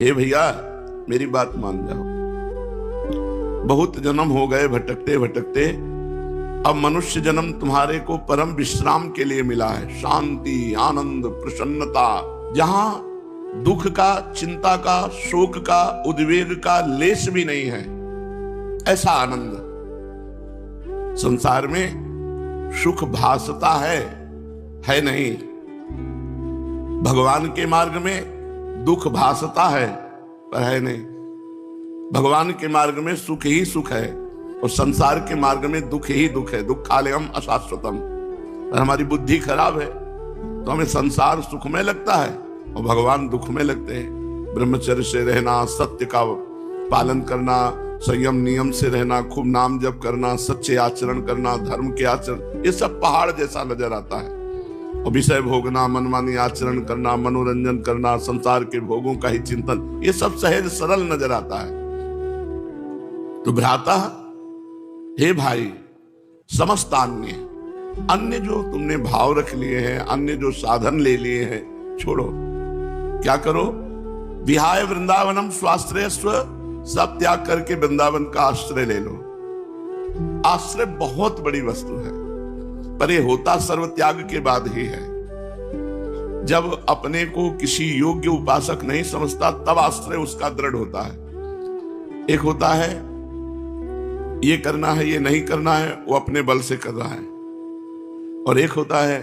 हे भैया मेरी बात मान जाओ, बहुत जन्म हो गए भटकते भटकते, अब मनुष्य जन्म तुम्हारे को परम विश्राम के लिए मिला है। शांति, आनंद, प्रसन्नता, जहां दुख का, चिंता का, शोक का, उद्वेग का लेश भी नहीं है, ऐसा आनंद। संसार में सुख भासता है नहीं। भगवान के मार्ग में दुख भासता है पर है नहीं। भगवान के मार्ग में सुख ही सुख है और संसार के मार्ग में दुख ही दुख है। दुखालयम अशाश्वतम। और हमारी बुद्धि खराब है तो हमें संसार सुख में लगता है और भगवान दुख में लगते हैं। ब्रह्मचर्य से रहना, सत्य का पालन करना, संयम नियम से रहना, खूब नाम जप करना, सच्चे आचरण करना, धर्म के आचरण, ये सब पहाड़ जैसा नजर आता है। और विषय भोगना, मनमानी आचरण करना, मनोरंजन करना, संसार के भोगों का ही चिंतन, ये सब सहज सरल नजर आता है। तो भ्राता, हे भाई, समस्त अन्य जो तुमने भाव रख लिए हैं, अन्य जो साधन ले लिए हैं, छोड़ो। क्या करो? विहाय वृंदावनम स्वाश्रय स्व, सब त्याग करके वृंदावन का आश्रय ले लो। आश्रय बहुत बड़ी वस्तु है, पर यह होता सर्व त्याग के बाद ही है। जब अपने को किसी योग्य उपासक नहीं समझता तब आश्रय उसका दृढ़ होता है। एक होता है ये करना है, ये नहीं करना है, वो अपने बल से कर रहा है, और एक होता है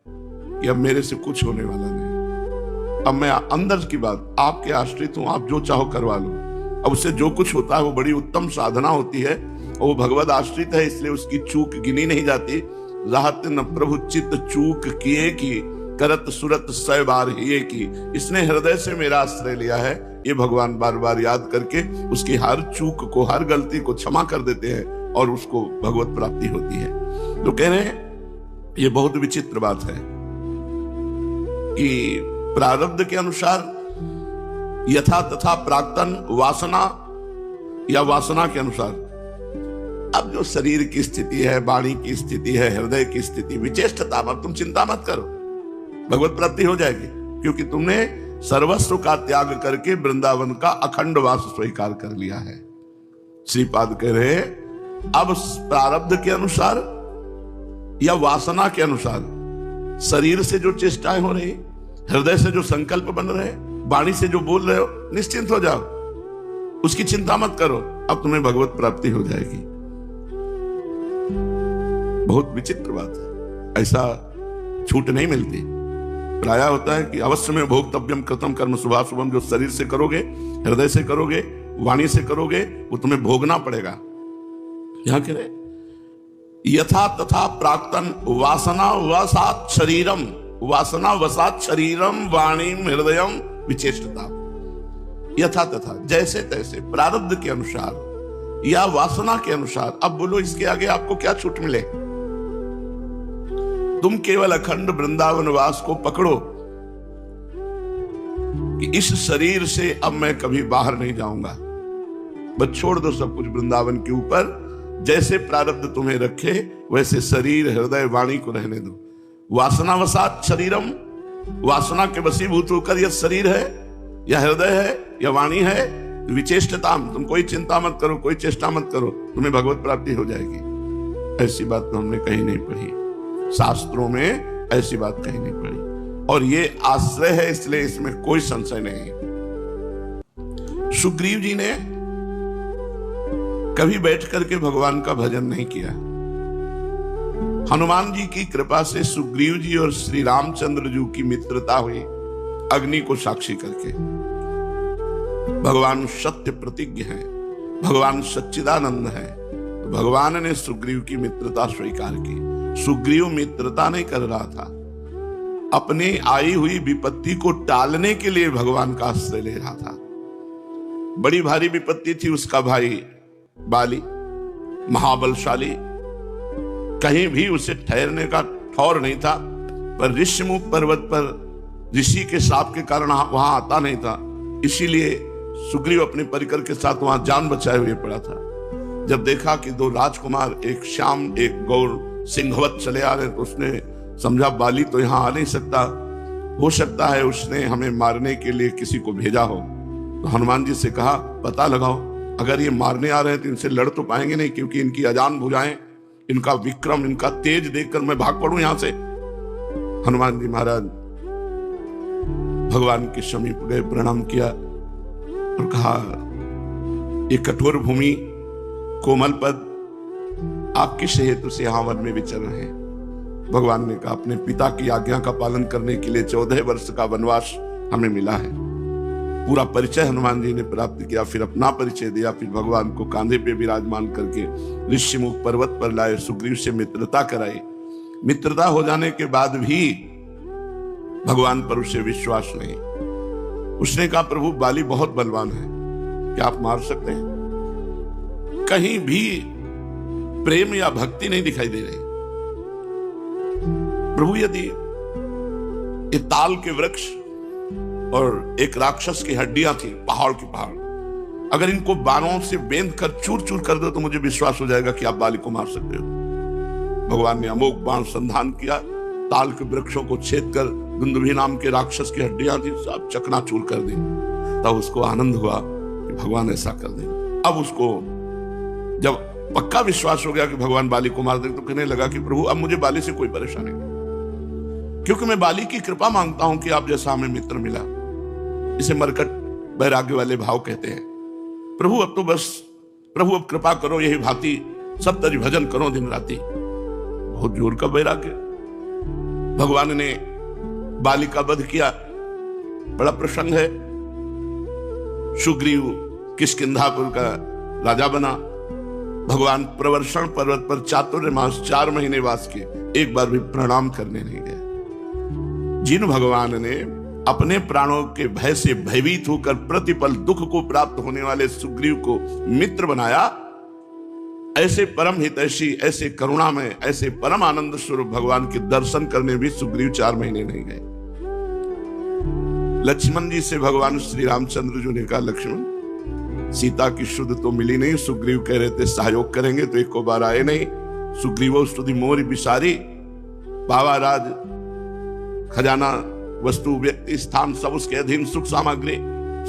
कि अब मेरे से कुछ होने वाला नहीं, अब मैं अंदर की बात, आपके आश्रित हूं, आप जो चाहो करवा लो। अब उससे जो कुछ होता है वो बड़ी उत्तम साधना होती है, और वो भगवद आश्रित है, इसलिए उसकी चूक गिनी नहीं जाती। राहत न प्रभु चित्त चूक किए की, करत सुरत सै बार हिये की। इसने हृदय से मेरा आश्रय लिया है, ये भगवान बार बार याद करके उसकी हर चूक को, हर गलती को क्षमा कर देते हैं और उसको भगवत प्राप्ति होती है। तो कह रहे हैं ये बहुत विचित्र बात है कि प्रारब्ध के अनुसार यथा तथा प्राक्तन वासना या वासना के अनुसार अब जो शरीर की स्थिति है, वाणी की स्थिति है, हृदय की स्थिति, विचेष्टता, अब तुम चिंता मत करो, भगवत प्राप्ति हो जाएगी, क्योंकि तुमने सर्वस्व का त्याग करके वृंदावन का अखंड वास स्वीकार कर लिया है। श्रीपाद कह रहे अब प्रारब्ध के अनुसार या वासना के अनुसार शरीर से जो चेष्टाएं हो रही, हृदय से जो संकल्प बन रहे, वाणी से जो बोल रहे हो, निश्चिंत हो जाओ, उसकी चिंता मत करो, अब तुम्हें भगवत प्राप्ति हो जाएगी। बहुत विचित्र बात है, ऐसा छूट नहीं मिलती। प्राय होता है कि अवश्य में भोक्तव्यम कृतम कर्म शुभाशुभम, जो शरीर से करोगे, हृदय से करोगे, वाणी से करोगे, वो तुम्हें भोगना पड़ेगा। यहां कह रहे यथा तथा प्राक्तन वासना वसात शरीरम, वासना वसात शरीरम वाणीम हृदयम विचेष्टता। यथा तथा, जैसे तैसे, प्रारब्ध के अनुसार या वासना के अनुसार। अब बोलो इसके आगे आपको क्या छूट मिले? तुम केवल अखंड वृंदावन वास को पकड़ो कि इस शरीर से अब मैं कभी बाहर नहीं जाऊंगा, बस छोड़ दो सब कुछ वृंदावन के ऊपर। जैसे प्रारब्ध तुम्हें रखे वैसे शरीर, हृदय, वाणी को रहने दो। वासना वसात शरीरम, वासना के वशीभूत होकर यह शरीर है या हृदय है या वाणी है, विचेष्टताम, तुम कोई चिंता मत करो, कोई चेष्टा मत करो, तुम्हें भगवत प्राप्ति हो जाएगी। ऐसी बात तो हमने कहीं नहीं पढ़ी, शास्त्रों में ऐसी बात कहीं नहीं पढ़ी, और ये आश्रय है, इसलिए इसमें कोई संशय नहीं। सुग्रीव जी ने कभी बैठ करके भगवान का भजन नहीं किया। हनुमान जी की कृपा से सुग्रीव जी और श्री रामचंद्र जी की मित्रता हुई, अग्नि को साक्षी करके। भगवान सत्य प्रतिज्ञ है, भगवान सच्चिदानंद है, तो भगवान ने सुग्रीव की मित्रता स्वीकार की। सुग्रीव मित्रता नहीं कर रहा था, अपनी आई हुई विपत्ति को टालने के लिए भगवान का आश्रय ले रहा था। बड़ी भारी विपत्ति थी, उसका भाई बाली महाबलशाली, कहीं भी उसे ठहरने का ठौर नहीं था, पर ऋषिमुख पर्वत पर ऋषि के शाप के कारण वहां आता नहीं था, इसीलिए सुग्रीव अपने परिकर के साथ वहां जान बचाए हुए पड़ा था। जब देखा कि दो राजकुमार, एक श्याम एक गौर सिंहवत चले आ रहे, तो उसने समझा बाली तो यहां आ नहीं सकता, हो सकता है उसने हमें मारने के लिए किसी को भेजा हो। तो हनुमान जी से कहा पता लगाओ, अगर ये मारने आ रहे हैं तो इनसे लड़ तो पाएंगे नहीं, क्योंकि इनकी अजान भुजाएं, इनका विक्रम, इनका तेज देखकर मैं भाग पड़ूं यहां से। हनुमान जी महाराज भगवान के समीप गए, प्रणाम किया और कहा ये कठोर भूमि, कोमल पद, आप किस हेतु से यहां वन में विचर रहे हैं? भगवान ने कहा अपने पिता की आज्ञा का पालन करने के लिए 14 वर्ष का वनवास हमें मिला है। पूरा परिचय हनुमान जी ने प्राप्त किया, फिर अपना परिचय दिया, फिर भगवान को कांधे पे विराजमान करके ऋषिमुख पर्वत पर लाए, सुग्रीव से मित्रता कराई। मित्रता हो जाने के बाद भी भगवान पर उसे विश्वास नहीं। उसने कहा प्रभु बाली बहुत बलवान है, क्या आप मार सकते हैं? कहीं भी प्रेम या भक्ति नहीं दिखाई दे रही। प्रभु यदि ये ताल के वृक्ष और एक राक्षस की हड्डियां थी, पहाड़ की पहाड़, अगर इनको बाणों से बेंध कर चूर चूर कर दो तो मुझे विश्वास हो जाएगा कि आप बाली को मार सकते हो। भगवान ने अमोघ बाण संधान किया, ताल के वृक्षों को छेद कर दुंदुभी नाम के राक्षस की हड्डियां थी सब चकनाचूर कर दी। तब उसको आनंद हुआ कि भगवान ऐसा कर दे। अब उसको जब पक्का विश्वास हो गया कि भगवान बाली को मार दे, तो कहने लगा कि प्रभु अब मुझे बाली से कोई परेशानी नहीं, क्योंकि मैं बाली की कृपा मांगता हूं कि आप जैसा हमें मित्र मिला। इसे मरकट वैराग्य वाले भाव कहते हैं। प्रभु अब तो बस, प्रभु अब कृपा करो, यही भांति सब तरी भजन करो दिन राति। बहुत जोर का वैराग्य। भगवान ने बाली का वध किया, बड़ा प्रसंग है। सुग्रीव किष्किंधापुर का राजा बना। भगवान प्रवर्षण पर्वत पर चातुर्मास 4 महीने वास किए, एक बार भी प्रणाम करने नहीं गए। जिन भगवान ने अपने प्राणों के भय से भयभीत होकर प्रतिपल दुख को प्राप्त होने वाले सुग्रीव को मित्र बनाया, ऐसे परम हितैषी, ऐसे करुणा में, ऐसे परम आनंद स्वरूप भगवान के दर्शन करने भी सुग्रीव 4 महीने नहीं गए। लक्ष्मण जी से भगवान श्री रामचंद्र जी ने कहा लक्ष्मण सीता की शुद्ध तो मिली नहीं, सुग्रीव कह रहे थे सहयोग करेंगे तो एक को बार आए नहीं। सुग्रीवो स्तुति मोरी बिसारी, बाबा राज खजाना वस्तु व्यक्ति स्थान सब उसके अधीन, सुख सामग्री,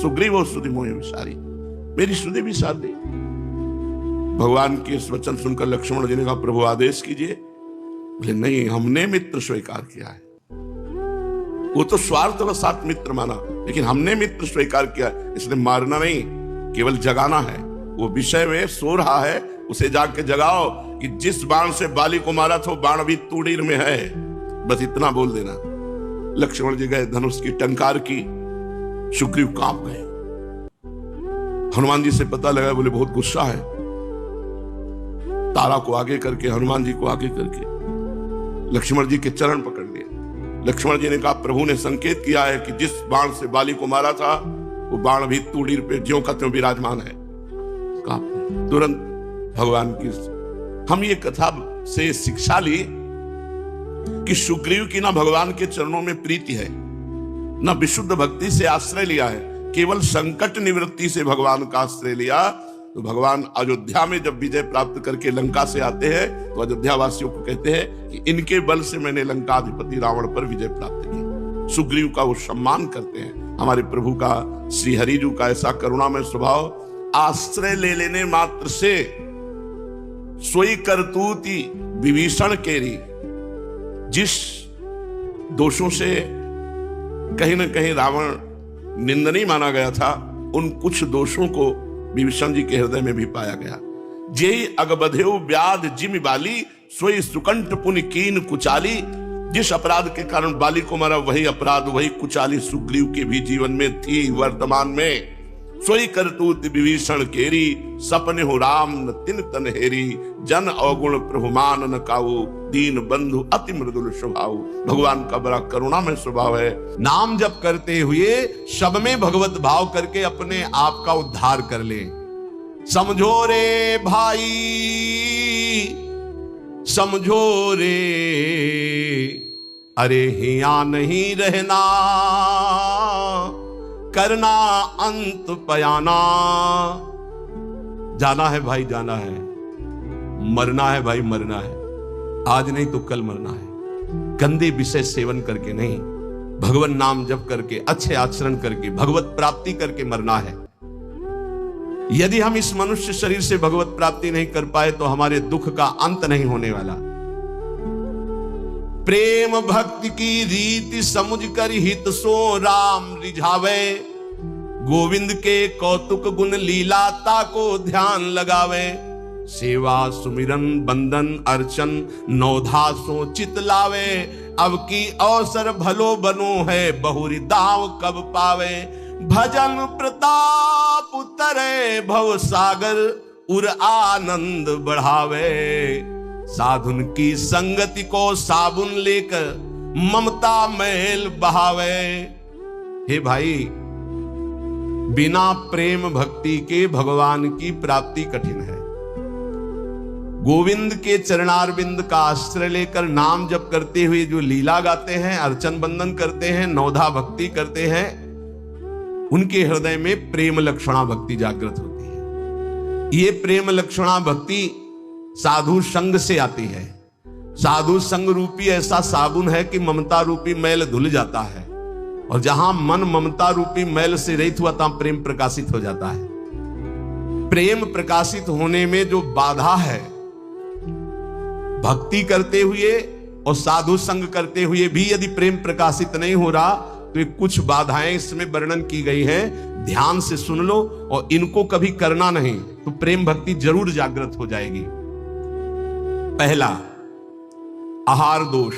सुग्रीवो स्तुति मोरी बिसारी, मेरी स्तुति भी साथ दी। भगवान के इस वचन सुनकर लक्ष्मण जी ने कहा प्रभु आदेश कीजिए। बोले नहीं, हमने मित्र स्वीकार किया है। वो तो स्वार्थ का साथ मित्र माना, लेकिन हमने मित्र स्वीकार किया, इसलिए मारना नहीं, केवल जगाना है। वो विषय में सो रहा है, उसे जाके जगाओ कि जिस बाण से बाली को मारा था वो बाण अभी तूड़ीर में है, बस इतना बोल देना। लक्ष्मण जी गए, धनुष की टंकार की, सुग्रीव कांप गए। हनुमान जी से पता लगा, बोले बहुत गुस्सा है। तारा को आगे करके, हनुमान जी को आगे करके लक्ष्मण जी के चरण पकड़ लिए। लक्ष्मण जी ने कहा प्रभु ने संकेत किया है कि जिस बाण से बाली को मारा था वो बाण भी तूड़ीर पे ज्यों का त्यों विराजमान है। तुरंत भगवान की हम ये कथा से शिक्षा ली कि सुग्रीव की ना भगवान के चरणों में प्रीति है, ना विशुद्ध भक्ति से आश्रय लिया है, केवल संकट निवृत्ति से भगवान का आश्रय लिया। तो भगवान अयोध्या में जब विजय प्राप्त करके लंका से आते हैं तो अयोध्या वासियों को कहते हैं कि इनके बल से मैंने लंकाधिपति रावण पर विजय प्राप्त की। सुग्रीव का वो सम्मान करते हैं। हमारे प्रभु का, श्री हरिजू का ऐसा करुणामय स्वभाव, आश्रय ले लेने मात्र से सोई करतूती विभीषण केरी। जिस दोषों से कहीं ना कहीं रावण निंदनीय माना गया था, उन कुछ दोषों को विभीषण जी के हृदय में भी पाया गया। जेहि अगबधेउ व्याध जिमि बाली, सोई सुकंठ पुनि कीन कुचाली। जिस अपराध के कारण बाली को मारा, वही अपराध, वही कुचाली सुग्रीव के भी जीवन में थी वर्तमान में। सोई करतूत विभीषण केरी, सपने हो राम न तिन तन हेरी। जन अवगुण प्रभुमान न काऊ, दीन बंधु अति मृदुल स्वभाव। भगवान का बड़ा करुणा में स्वभाव है। नाम जप करते हुए सब में भगवत भाव करके अपने आप का उद्धार कर ले। समझो रे भाई, समझो रे, अरे हिया नहीं रहना, करना अंत पयाना। जाना है भाई, जाना है, मरना है भाई, मरना है। आज नहीं तो कल मरना है। गंदे विषय सेवन करके नहीं, भगवान नाम जप करके, अच्छे आचरण करके, भगवत प्राप्ति करके मरना है। यदि हम इस मनुष्य शरीर से भगवत प्राप्ति नहीं कर पाए तो हमारे दुख का अंत नहीं होने वाला। प्रेम भक्ति की रीति समझ कर हित सो राम रिझावे, गोविंद के कौतुक गुण लीलाता को ध्यान लगावे, सेवा सुमिरन बंदन अर्चन नौधा सो चित लावे, अब की अवसर भलो बनो है बहुरी दाव कब पावे, भजन प्रताप उतरे भव सागर उर आनंद बढ़ावे, साधुन की संगति को साबुन लेकर ममता मैल बहावे। हे भाई, बिना प्रेम भक्ति के भगवान की प्राप्ति कठिन है। गोविंद के चरणारविंद का आश्रय लेकर नाम जप करते हुए जो लीला गाते हैं, अर्चन बंदन करते हैं, नौधा भक्ति करते हैं, उनके हृदय में प्रेम लक्षणा भक्ति जागृत होती है। ये प्रेम लक्षणा भक्ति साधु संग से आती है। साधु संग रूपी ऐसा साबुन है कि ममता रूपी मैल धुल जाता है, और जहां मन ममता रूपी मैल से रहित हुआ तहां प्रेम प्रकाशित हो जाता है। प्रेम प्रकाशित होने में जो बाधा है, भक्ति करते हुए और साधु संग करते हुए भी यदि प्रेम प्रकाशित नहीं हो रहा तो ये कुछ बाधाएं इसमें वर्णन की गई हैं। ध्यान से सुन लो और इनको कभी करना नहीं तो प्रेम भक्ति जरूर जागृत हो जाएगी। पहला, आहार दोष।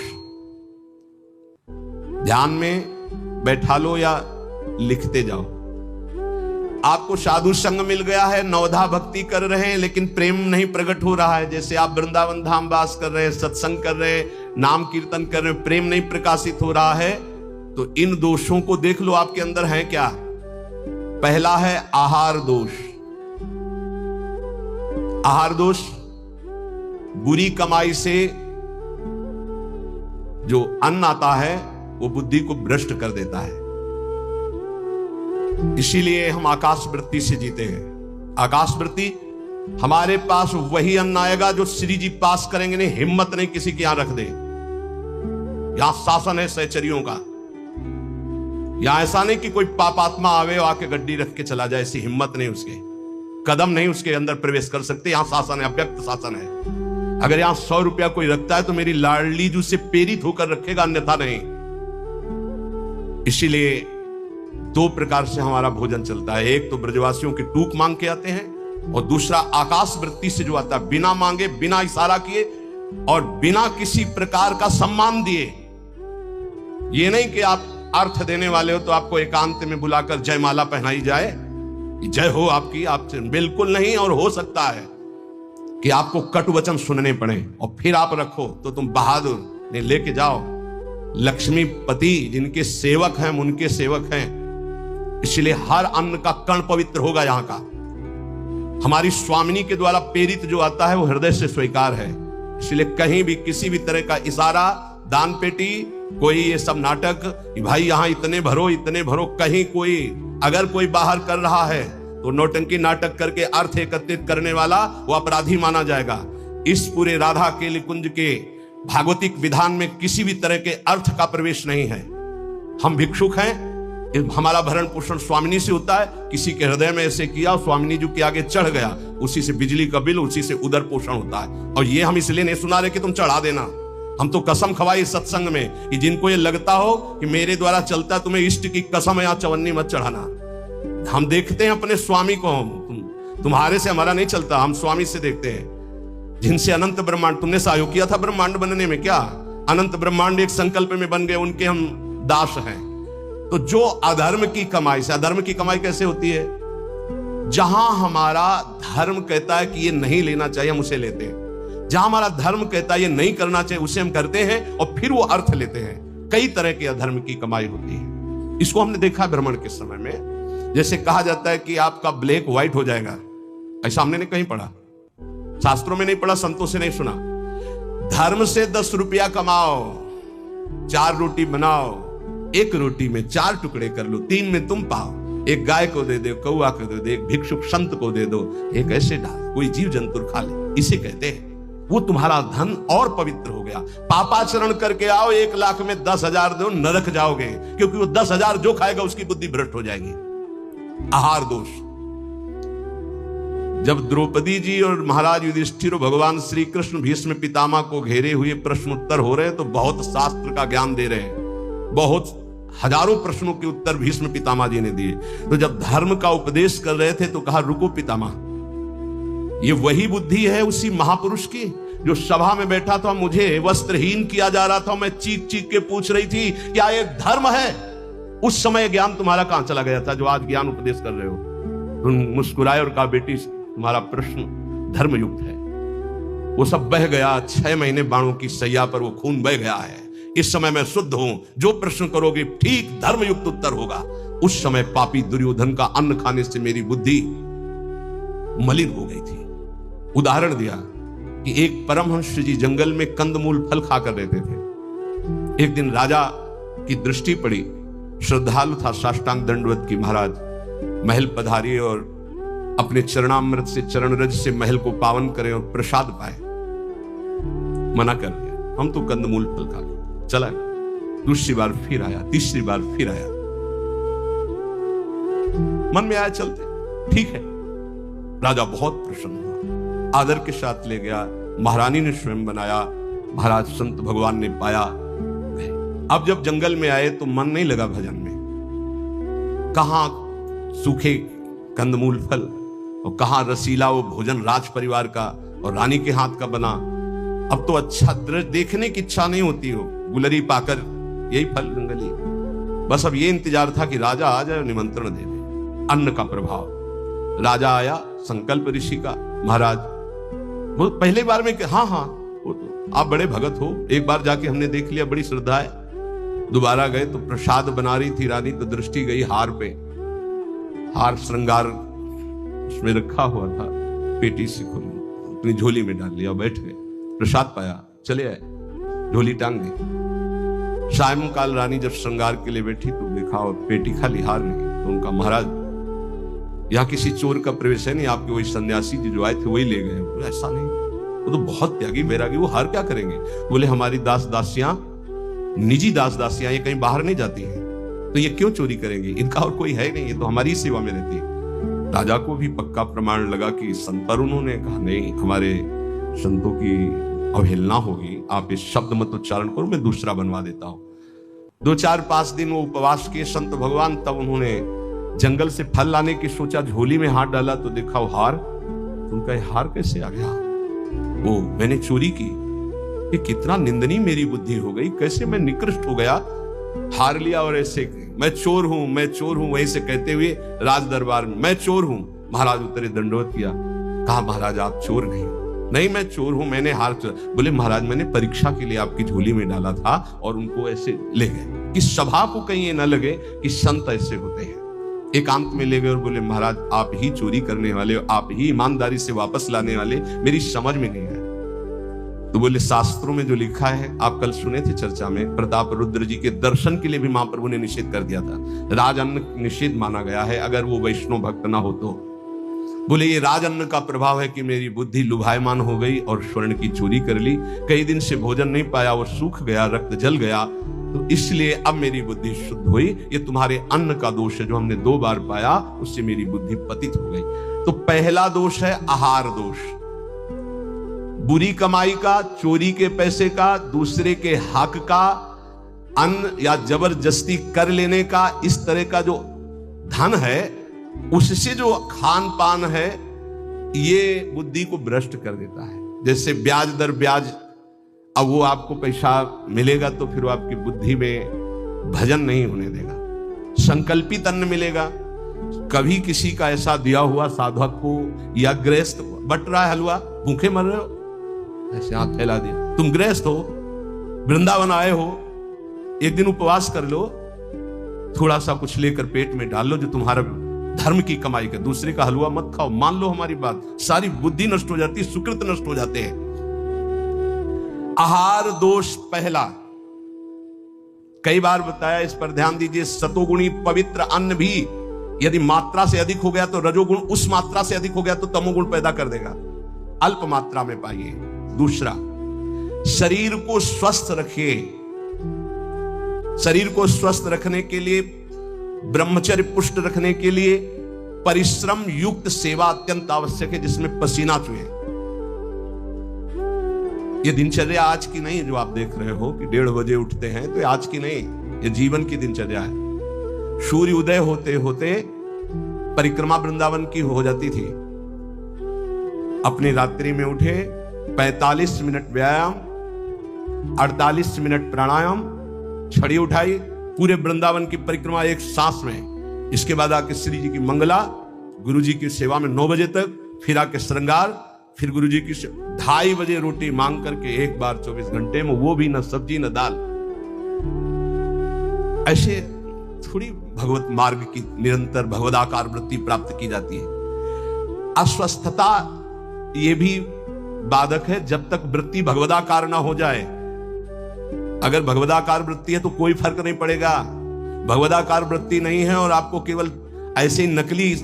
ध्यान में बैठा लो या लिखते जाओ। आपको साधु संग मिल गया है, नवधा भक्ति कर रहे हैं, लेकिन प्रेम नहीं प्रकट हो रहा है। जैसे आप वृंदावन धाम वास कर रहे हैं, सत्संग कर रहे हैं, नाम कीर्तन कर रहे हैं, प्रेम नहीं प्रकाशित हो रहा है, तो इन दोषों को देख लो आपके अंदर है क्या। पहला है आहार दोष। आहार दोष बुरी कमाई से जो अन्न आता है वो बुद्धि को भ्रष्ट कर देता है। इसीलिए हम आकाश वृत्ति से जीते हैं। आकाश वृत्ति, हमारे पास वही अन्न आएगा जो श्री जी पास करेंगे। नहीं, हिम्मत नहीं किसी के यहां रख दे। यहां शासन है सहचरियों का। यहां ऐसा नहीं कि कोई पापात्मा आवे और आके गड्डी रख के चला जाए, ऐसी हिम्मत नहीं, उसके कदम नहीं उसके अंदर प्रवेश कर सकते। यहां शासन है, अव्यक्त शासन है। अगर यहां 100 रुपया कोई रखता है तो मेरी लाडली जो से प्रेरित होकर रखेगा, अन्यथा नहीं। इसीलिए दो प्रकार से हमारा भोजन चलता है। एक तो ब्रजवासियों की टूक मांग के आते हैं, और दूसरा आकाश वृत्ति से जो आता है, बिना मांगे, बिना इशारा किए और बिना किसी प्रकार का सम्मान दिए। ये नहीं कि आप अर्थ देने वाले हो तो आपको एकांत में बुलाकर जयमाला पहनाई जाए, जय हो आपकी, आप बिल्कुल नहीं। और हो सकता है कि आपको कट वचन सुनने पड़े और फिर आप रखो तो तुम बहादुर ने लेके जाओ। लक्ष्मीपति जिनके सेवक हैं, उनके सेवक हैं, इसलिए हर अन्न का कण पवित्र होगा। यहां का हमारी स्वामिनी के द्वारा प्रेरित जो आता है वो हृदय से स्वीकार है। इसलिए कहीं भी किसी भी तरह का इशारा, दान पेटी, कोई ये सब नाटक कि भाई यहां इतने भरो इतने भरो, कहीं कोई अगर कोई बाहर कर रहा है तो नौटंकी नाटक करके अर्थ एकत्रित करने वाला वो अपराधी माना जाएगा। इस पूरे राधा केली कुंज के भागवतिक विधान में किसी भी तरह के अर्थ का प्रवेश नहीं है। हम भिक्षुक हैं, हमारा भरण पोषण स्वामिनी से होता है। किसी के हृदय में ऐसे किया, स्वामिनी जी के आगे चढ़ गया, उसी से बिजली का बिल, उसी से उदर पोषण होता है। और ये हम इसलिए नहीं सुना रहे कि तुम चढ़ा देना। हम तो कसम खवाई सत्संग में कि जिनको ये लगता हो कि मेरे द्वारा चलता है, तुम्हें इष्ट की कसम या चवन्नी मत चढ़ाना। हम देखते हैं अपने स्वामी को, तुम्हारे से हमारा नहीं चलता, हम स्वामी से देखते हैं जिनसे अनंत ब्रह्मांड, तुमने सहयोग किया था ब्रह्मांड बनने में, क्या अनंत ब्रह्मांड एक संकल्प में बन गए, उनके हम दास हैं। तो जो अधर्म की कमाई से, अधर्म की कमाई कैसे होती है? जहां हमारा धर्म कहता है कि ये नहीं लेना चाहिए, हम उसे लेते हैं। जहां हमारा धर्म कहता है ये नहीं करना चाहिए, उसे हम करते हैं और फिर वो अर्थ लेते हैं। कई तरह के अधर्म की कमाई होती है। इसको हमने देखा भ्रमण के समय में। जैसे कहा जाता है कि आपका ब्लैक व्हाइट हो जाएगा, ऐसा हमने कहीं पढ़ा, शास्त्रों में नहीं पढ़ा, संतों से नहीं सुना। धर्म से 10 रुपया कमाओ, 4 रोटी बनाओ, 1 रोटी में 4 टुकड़े कर लो, 3 में तुम पाओ। एक गाय को दे दो, कौआ को दे दो, एक भिक्षुक संत को दे दो, एक ऐसे डाल, कोई जीव जंतु खा ले, इसे कहते हैं। वो तुम्हारा धन और पवित्र हो गया। पापाचरण करके आओ, 1 लाख में 10,000 दो, नरक जाओगे, क्योंकि वो 10,000 जो खाएगा उसकी बुद्धि भ्रष्ट हो जाएगी। आहार दोष। जब द्रौपदी जी और महाराज युधिष्ठिर और भगवान श्री कृष्ण भीष्म पितामह को घेरे हुए प्रश्न उत्तर हो रहे हैं, तो बहुत शास्त्र का ज्ञान दे रहे हैं, बहुत हजारों प्रश्नों के उत्तर भीष्म पितामह जी ने दिए। तो जब धर्म का उपदेश कर रहे थे तो कहा, रुको पितामह, ये वही बुद्धि है उसी महापुरुष की जो सभा में बैठा था, मुझे वस्त्रहीन किया जा रहा था, मैं चीख चीख के पूछ रही थी क्या ये धर्म है? उस समय ज्ञान तुम्हारा कहां चला गया था जो आज ज्ञान उपदेश कर रहे हो? तुम मुस्कुराए और कहा, बेटी तुम्हारा प्रश्न धर्मयुक्त है। वो सब बह गया, 6 महीने बाणों की सैया पर वो खून बह गया है। इस समय मैं शुद्ध हूं, जो प्रश्न करोगे ठीक धर्मयुक्त उत्तर होगा। उस समय पापी दुर्योधन का अन्न खाने से मेरी बुद्धि मलिन हो गई थी। उदाहरण दिया कि एक परमहंस जी जंगल में कंदमूल फल खाकर रहते थे। एक दिन राजा की दृष्टि पड़ी, श्रद्धालु था, साष्टांग दंडवत की, महाराज महल पधारिए और अपने चरणामृत से, चरण रज से महल को पावन करें और प्रसाद पाए। मना कर दिया, हम तो कंदमूल फल खा गए। चला, दूसरी बार फिर आया, तीसरी बार फिर आया। मन में आया चलते, ठीक है। राजा बहुत प्रसन्न हुआ, आदर के साथ ले गया, महारानी ने स्वयं बनाया, महाराज संत भगवान ने पाया। अब जब जंगल में आए तो मन नहीं लगा भजन में। कहां सूखे कंदमूल फल और कहां रसीला वो भोजन राज परिवार का और रानी के हाथ का बना। अब तो अच्छा दृश्य देखने की इच्छा नहीं होती हो, गुलरी पाकर यही फल जंगली। बस अब ये इंतजार था कि राजा आ जाए और निमंत्रण दे दे। अन्न का प्रभाव। राजा आया, संकल्प ऋषि का, महाराज वो पहले बार में हाँ वो तो आप बड़े भगत हो, एक बार जाके हमने देख लिया, बड़ी श्रद्धा है। दोबारा गए तो प्रसाद बना रही थी रानी, तो दृष्टि गई हार पे। हार श्रृंगार उसमें रखा हुआ था, पेटी से अपनी झोली में डाल लिया, बैठ गए, प्रसाद पाया, चले आए, झोली टांग दी। सायंकाल रानी जब श्रृंगार के लिए बैठी तो देखा और पेटी खाली, हार नहीं। तो उनका, महाराज यहाँ किसी चोर का प्रवेश है नहीं, आपके वही सन्यासी जी जो आए थे वही ले गए। बोले ऐसा नहीं, वो तो बहुत त्यागी बैरागी, वो हार क्या करेंगे? बोले हमारी दास दासियां, निजी दास दासियां, ये कहीं बाहर नहीं जाती हैं, तो ये क्यों चोरी करेंगे? इनका और कोई है नहीं, ये तो हमारी सेवा में रहती है। राजा को भी पक्का प्रमाण लगा कि संत, पर उन्होंने कहा नहीं, हमारे संतों की अवहेलना होगी, आप इस शब्द मत उच्चारण करो, मैं दूसरा बनवा देता हूं। 2-4-5 दिन वो उपवास किए संत भगवान, तब उन्होंने जंगल से फल लाने की सोचा, झोली में हाथ डाला तो देखा वो हार। उनका हार कैसे आ गया? वो मैंने चोरी की, ये कितना निंदनीय मेरी बुद्धि हो गई, कैसे मैं निकृष्ट हो गया। हार लिया और ऐसे, मैं चोर हूं, मैं चोर हूं, वहीं से कहते हुए राज दरबार में मैं चोर हूं। महाराज उतरे, दंडवत किया, कहा महाराज आप चोर नहीं हो। नहीं मैं चोर हूं, मैंने हार चोरा। बोले महाराज मैंने परीक्षा के लिए आपकी झोली में डाला था और उनको ऐसे ले गए कि सभा को कहीं ये न लगे कि संत ऐसे होते हैं। एकांत में ले गए और बोले महाराज आप ही चोरी करने वाले हो, आप ही ईमानदारी से वापस लाने वाले, मेरी समझ में नहीं है। तो बोले शास्त्रों में जो लिखा है, आप कल सुने थे चर्चा में, प्रताप रुद्र जी के दर्शन के लिए भी महाप्रभु ने निषेध कर दिया था। राजअन्न निषेध माना गया है अगर वो वैष्णव भक्त ना हो तो। बोले ये राजअन्न का प्रभाव है कि मेरी बुद्धि लुभायमान हो गई और स्वर्ण की चोरी कर ली, कई दिन से भोजन नहीं पाया, वो सूख गया, रक्त जल गया, तो इसलिए अब मेरी बुद्धि शुद्ध हुई। ये तुम्हारे अन्न का दोष है जो हमने 2 बार पाया, उससे मेरी बुद्धि पतित हो गई। तो पहला दोष है आहार दोष, बुरी कमाई का, चोरी के पैसे का, दूसरे के हक का, अन्न या जबरदस्ती कर लेने का, इस तरह का जो धन है उससे जो खान पान है ये बुद्धि को भ्रष्ट कर देता है। जैसे ब्याज दर ब्याज, अब वो आपको पैसा मिलेगा तो फिर वो आपकी बुद्धि में भजन नहीं होने देगा। संकल्पित अन्न मिलेगा, कभी किसी का ऐसा दिया हुआ साधक को या गृहस्थ बट रहा है हलवा, भूखे मर रहे हो, ऐसे हाथ फैला दिया, तुम गृहस्थ हो, वृंदावन आए हो, एक दिन उपवास कर लो, थोड़ा सा कुछ लेकर पेट में डाल लो जो तुम्हारा धर्म की कमाई का, दूसरे का हलवा मत खाओ। मान लो हमारी बात, सारी बुद्धि नष्ट हो जाती, सुकृत नष्ट हो जाते हैं। आहार दोष पहला, कई बार बताया, इस पर ध्यान दीजिए। सतोगुणी पवित्र अन्न भी यदि मात्रा से अधिक हो गया तो रजोगुण, उस मात्रा से अधिक हो गया तो तमोगुण पैदा कर देगा। अल्प मात्रा में पाइए, दूसरा, शरीर को स्वस्थ रखिए। शरीर को स्वस्थ रखने के लिए, ब्रह्मचर्य पुष्ट रखने के लिए परिश्रम युक्त सेवा अत्यंत आवश्यक है, जिसमें पसीना चुहे। ये दिनचर्या आज की नहीं जो आप देख रहे हो कि 1:30 बजे उठते हैं, तो आज की नहीं, ये जीवन की दिनचर्या है। सूर्य उदय होते होते परिक्रमा वृंदावन की हो जाती थी। अपनी रात्रि में उठे, 45 मिनट व्यायाम, 48 मिनट प्राणायाम, छड़ी उठाई, पूरे वृंदावन की परिक्रमा एक सांस में। इसके बाद आके श्री जी की मंगला, गुरु जी की सेवा में 9 बजे तक, फिर आके श्रृंगार, फिर गुरु जी की 2:30 बजे रोटी मांग करके एक बार 24 घंटे में, वो भी न सब्जी न दाल। ऐसे थोड़ी भगवत मार्ग की निरंतर भगवदाकार वृत्ति प्राप्त की जाती है। अस्वस्थता ये भी बाधक है, जब तक वृत्ति भगवदाकार ना हो जाए। अगर भगवदाकार वृत्ति है तो कोई फर्क नहीं पड़ेगा। भगवदाकार वृत्ति नहीं है और आपको केवल ऐसे नकली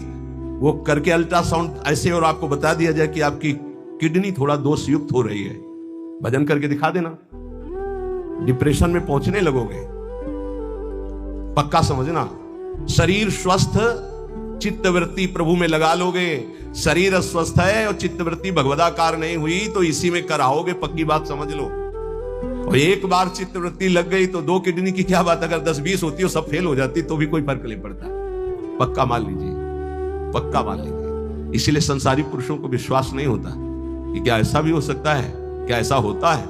वो करके अल्ट्रासाउंड ऐसे और आपको बता दिया जाए कि आपकी किडनी थोड़ा दोष युक्त हो रही है, भजन करके दिखा देना, डिप्रेशन में पहुंचने लगोगे। पक्का समझना, शरीर स्वस्थ, चित्तवृत्ति प्रभु में लगा लोगे। शरीर अस्वस्थ है और चित्तवृत्ति भगवदाकार नहीं हुई तो इसी में कराओगे, पक्की बात समझ लो। और एक बार चित्तवृत्ति लग गई तो 2 किडनी की क्या बात, अगर 10-20 होती हो सब फेल हो जाती तो भी कोई फर्क नहीं पड़ता। पक्का मान लीजिए, पक्का मान लीजिए। इसीलिए संसारी पुरुषों को विश्वास नहीं होता कि क्या ऐसा भी हो सकता है, क्या ऐसा होता है।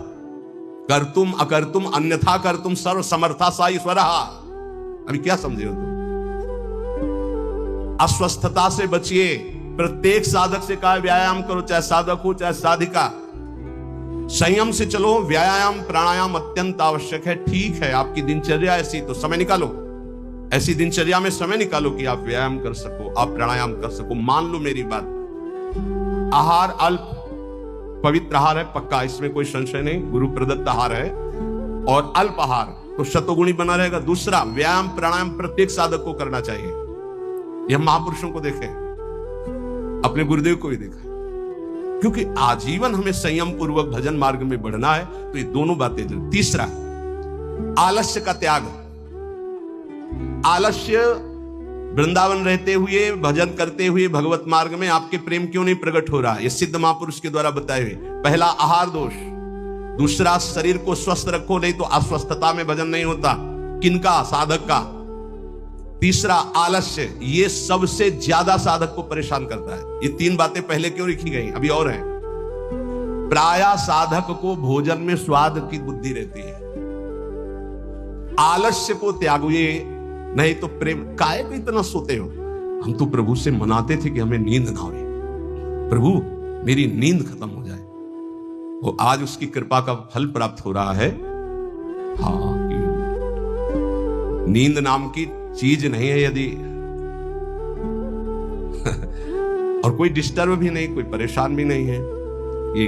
कर्तुम अकर्तुम अन्यथा कर्तुम सर्व समर्था सा ईश्वर। अभी क्या समझे हो तुम? अस्वस्थता से बचिए। प्रत्येक साधक से कहा व्यायाम करो, चाहे साधक हो चाहे साधिका। संयम से चलो, व्यायाम प्राणायाम अत्यंत आवश्यक है। ठीक है, आपकी दिनचर्या ऐसी तो समय निकालो, ऐसी दिनचर्या में समय निकालो कि आप व्यायाम कर सको, आप प्राणायाम कर सको। मान लो मेरी बात, आहार अल्प पवित्र आहार है, पक्का, इसमें कोई संशय नहीं, गुरु प्रदत्त आहार है, और अल्प आहार तो शतगुणी बना रहेगा। दूसरा, व्यायाम प्राणायाम प्रत्येक साधक को करना चाहिए। यह महापुरुषों को देखें, अपने गुरुदेव को भी देखा, क्योंकि आजीवन हमें संयम पूर्वक भजन मार्ग में बढ़ना है, तो ये दोनों बातें जरूर। तीसरा, आलस्य का त्याग। आलस्य, वृंदावन रहते हुए भजन करते हुए भगवत मार्ग में आपके प्रेम क्यों नहीं प्रकट हो रहा? ये सिद्ध महापुरुष के द्वारा बताए हुए। पहला, आहार दोष। दूसरा, शरीर को स्वस्थ रखो, नहीं तो अस्वस्थता में भजन नहीं होता। किनका? साधक का। तीसरा, आलस्य। ये सबसे ज्यादा साधक को परेशान करता है। ये 3 बातें पहले क्यों लिखी गई, अभी और हैं। प्रायः साधक को भोजन में स्वाद की बुद्धि रहती है। आलस्य को त्यागिए, नहीं तो प्रेम। काहे को इतना सोते हो? हम तो प्रभु से मनाते थे कि हमें नींद ना हो, प्रभु मेरी नींद खत्म हो जाए। वो आज उसकी कृपा का फल प्राप्त हो रहा है। हाँ, नींद नाम की चीज नहीं है यदि और कोई डिस्टर्ब भी नहीं, कोई परेशान भी नहीं है। ये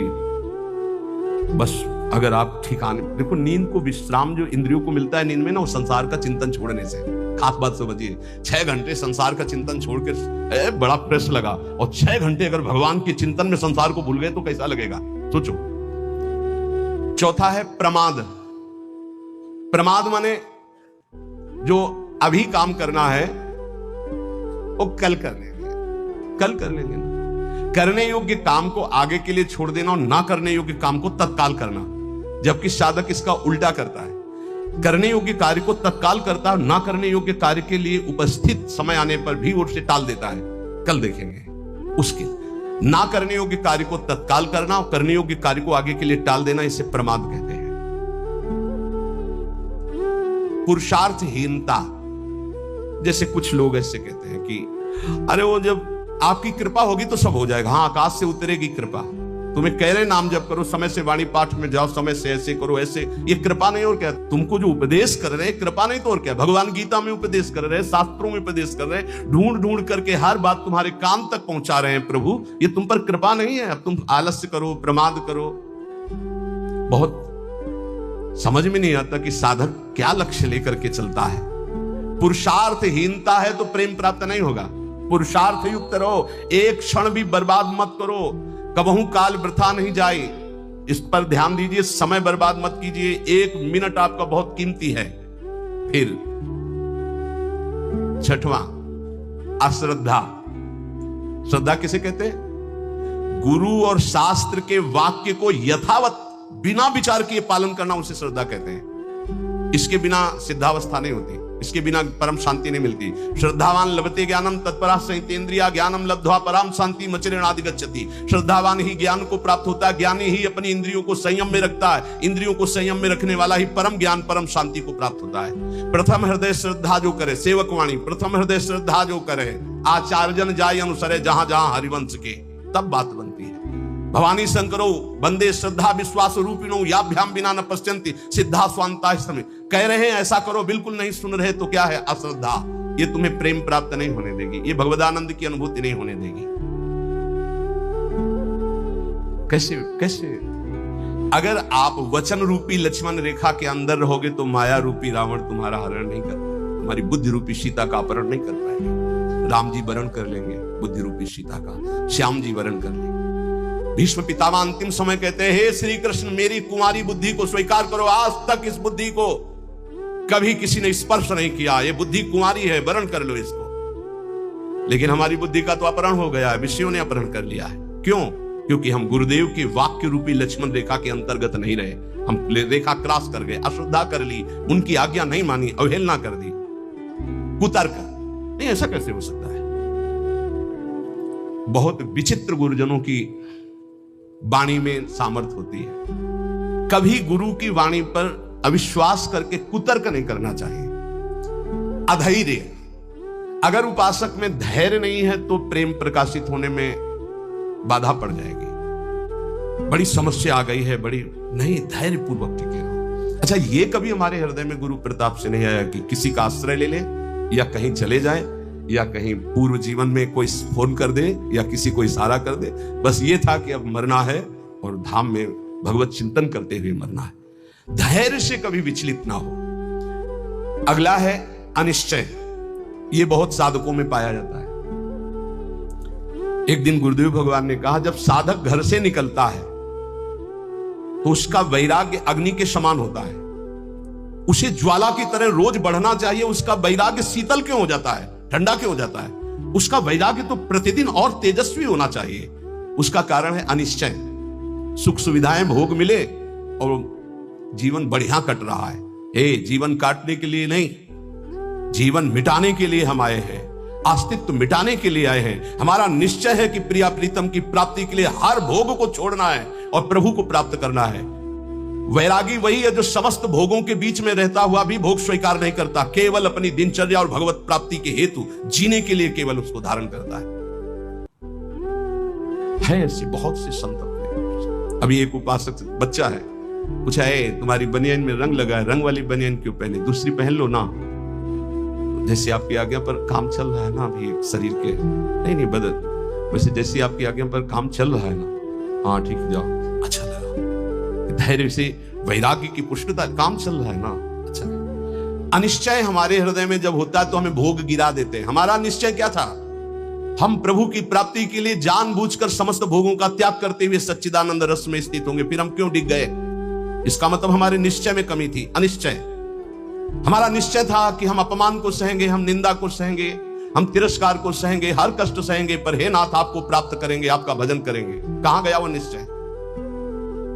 बस अगर आप ठिकाने देखो, नींद को विश्राम जो इंद्रियों को मिलता है नींद में ना, वो संसार का चिंतन छोड़ने से। खास बात समझिए, 6 घंटे संसार का चिंतन छोड़ के बड़ा प्रेस लगा, और 6 घंटे अगर भगवान के चिंतन में संसार को भूल गए तो कैसा लगेगा, सोचो। चौथा है प्रमाद। प्रमाद माने जो अभी काम करना है वो कल कर लेंगे, कल कर लेंगे ना। करने योग्य काम को आगे के लिए छोड़ देना और ना करने योग्य काम को तत्काल करना, जबकि साधक इसका उल्टा करता है। करने योग्य कार्य को तत्काल करता है, ना करने योग्य कार्य के लिए उपस्थित समय आने पर भी वो उसे टाल देता है। कल देखेंगे उसके। ना करने योग्य कार्य को तत्काल करना और करने योग्य कार्य को आगे के लिए टाल देना, इसे प्रमाद कहते हैं। पुरुषार्थहीनता। जैसे कुछ लोग ऐसे कहते हैं कि अरे वो जब आपकी कृपा होगी तो सब हो जाएगा। हाँ, आकाश से उतरेगी कृपा। तुम्हें कह रहे नाम जप करो, समय से वाणी पाठ में जाओ, समय से ऐसे करो, ऐसे, ये कृपा नहीं और क्या? तुमको जो उपदेश कर रहे हैं कृपा नहीं तो और क्या? भगवान गीता में उपदेश कर रहे हैं, शास्त्रों में उपदेश कर रहे हैं, ढूंढ ढूंढ करके हर बात तुम्हारे कान तक पहुंचा रहे हैं प्रभु। ये तुम पर कृपा नहीं है? अब तुम आलस्य करो, प्रमाद करो। बहुत समझ में नहीं आता कि साधक क्या लक्ष्य लेकर के चलता है। पुरुषार्थहीनता है तो प्रेम प्राप्त नहीं होगा। पुरुषार्थ युक्त रहो, एक क्षण भी बर्बाद मत करो, कबहू काल वृथा नहीं जाए। इस पर ध्यान दीजिए, समय बर्बाद मत कीजिए, 1 मिनट आपका बहुत कीमती है। फिर 6वां, अश्रद्धा। श्रद्धा किसे कहते हैं? गुरु और शास्त्र के वाक्य को यथावत बिना विचार किए पालन करना, उसे श्रद्धा कहते हैं। इसके बिना सिद्धावस्था नहीं होती, इसके बिना परम शांति नहीं मिलती। श्रद्धावान लभते ज्ञानम तत्परा संहितेन्द्रिया ज्ञानम लब्ध्वा परम शांति मचिरेणादि गच्छति। श्रद्धावान ही ज्ञान को प्राप्त होता है, ज्ञानी ही अपनी इंद्रियों को संयम में रखता है, इंद्रियों को संयम में रखने वाला ही परम ज्ञान परम शांति को प्राप्त होता है। प्रथम हृदय श्रद्धा जो करे, सेवक वाणी, प्रथम हृदय श्रद्धा जो करे, आचार्यजन जाय अनुसरे जहां जहां हरिवंश के, तब बात बनती है। भवानी शंकरो बंदे श्रद्धा विश्वास रूपिणो याभ्याम बिना न पश्यन्ति सिद्धा स्वांता समय। कह रहे हैं ऐसा करो, बिल्कुल नहीं सुन रहे, तो क्या है? अश्रद्धा। ये तुम्हें प्रेम प्राप्त नहीं होने देगी, ये भगवदानंद की अनुभूति नहीं होने देगी। कैसे? अगर आप वचन रूपी लक्ष्मण रेखा के अंदर रहोगे तो माया रूपी रावण तुम्हारा हरण नहीं कर पाएगा, तुम्हारी बुद्धि रूपी सीता का अपहरण नहीं कर पाएंगे। राम जी वरण कर लेंगे बुद्धि रूपी सीता का, श्याम जी वरण कर लेंगे। भीष्म पितामह अंतिम समय कहते हैं, हे श्री कृष्ण, मेरी कुमारी बुद्धि को स्वीकार करो। आज तक इस बुद्धि को कभी किसी ने स्पर्श नहीं किया, ये बुद्धि कुमारी है, वरण कर लो इसको। लेकिन हमारी बुद्धि का तो अपहरण हो गया है, विषयों ने अपहरण कर लिया है। क्यों? क्योंकि हम गुरुदेव के वाक्य रूपी लक्ष्मण रेखा के अंतर्गत नहीं रहे, हम रेखा क्रॉस कर गए, अश्रद्धा कर ली, उनकी आज्ञा नहीं मानी, अवहेलना कर दी, कुतर्क। नहीं, ऐसा कैसे हो सकता है? बहुत विचित्र गुरुजनों की वाणी में सामर्थ्य होती है। कभी गुरु की वाणी पर अविश्वास करके कुतर्क नहीं करना चाहिए। अधैर्य, अगर उपासक में धैर्य नहीं है तो प्रेम प्रकाशित होने में बाधा पड़ जाएगी। बड़ी समस्या आ गई है, बड़ी नहीं, धैर्य पूर्वक टिके रहो। अच्छा, ये कभी हमारे हृदय में गुरु प्रताप से नहीं आया कि किसी का आश्रय ले ले, या कहीं चले जाए, या कहीं पूर्व जीवन में कोई फोन कर दे, या किसी को इशारा कर दे, बस ये था कि अब मरना है और धाम में भगवत चिंतन करते हुए मरना है। धैर्य से कभी विचलित ना हो। अगला है अनिश्चय। ये बहुत साधकों में पाया जाता है। एक दिन गुरुदेव भगवान ने कहा, जब साधक घर से निकलता है तो उसका वैराग्य अग्नि के समान होता है, उसे ज्वाला की तरह रोज बढ़ना चाहिए। उसका वैराग्य शीतल क्यों हो जाता है, ठंडा क्यों हो जाता है? उसका वैराग्य तो प्रतिदिन और तेजस्वी होना चाहिए। उसका कारण है अनिश्चय। सुख सुविधाएं भोग मिले और जीवन बढ़िया कट रहा है। जीवन काटने के लिए नहीं, जीवन मिटाने के लिए हम आए हैं, अस्तित्व मिटाने के लिए आए हैं। हमारा निश्चय है कि प्रिया प्रीतम की प्राप्ति के लिए हर भोग को छोड़ना है और प्रभु को प्राप्त करना है। वैरागी वही है जो समस्त भोगों के बीच में रहता हुआ भी भोग स्वीकार नहीं करता, केवल अपनी दिनचर्या और भगवत प्राप्ति के हेतु जीने के लिए केवल उसको धारण करता है। ऐसे बहुत से संत अपने। अभी एक उपासक बच्चा है, पूछा, है तुम्हारी बनियान में रंग लगा है, रंग वाली बनियान क्यों पहने, दूसरी पहन लो ना। जैसे आपकी आज्ञा पर काम चल रहा है ना अभी शरीर के, नहीं बदल, वैसे जैसे आपकी आज्ञा पर काम चल रहा है ना, हाँ ठीक, जाओ, अच्छा लगा। धैर्य से वैराग्य की पुष्टता, काम चल रहा है ना, अच्छा। अनिश्चय हमारे हृदय में जब होता है तो हमें भोग गिरा देते हैं। हमारा निश्चय क्या था? हम प्रभु की प्राप्ति के लिए जानबूझकर समस्त भोगों का त्याग करते हुए सच्चिदानंद रस में स्थित होंगे। फिर हम क्यों डिग गए? इसका मतलब हमारे निश्चय में कमी थी। अनिश्चय, हमारा निश्चय था कि हम अपमान को सहेंगे, हम निंदा को सहेंगे, हम तिरस्कार को सहेंगे, हर कष्ट सहेंगे, पर हे नाथ आपको प्राप्त करेंगे, आपका भजन करेंगे। कहां गया वो निश्चय?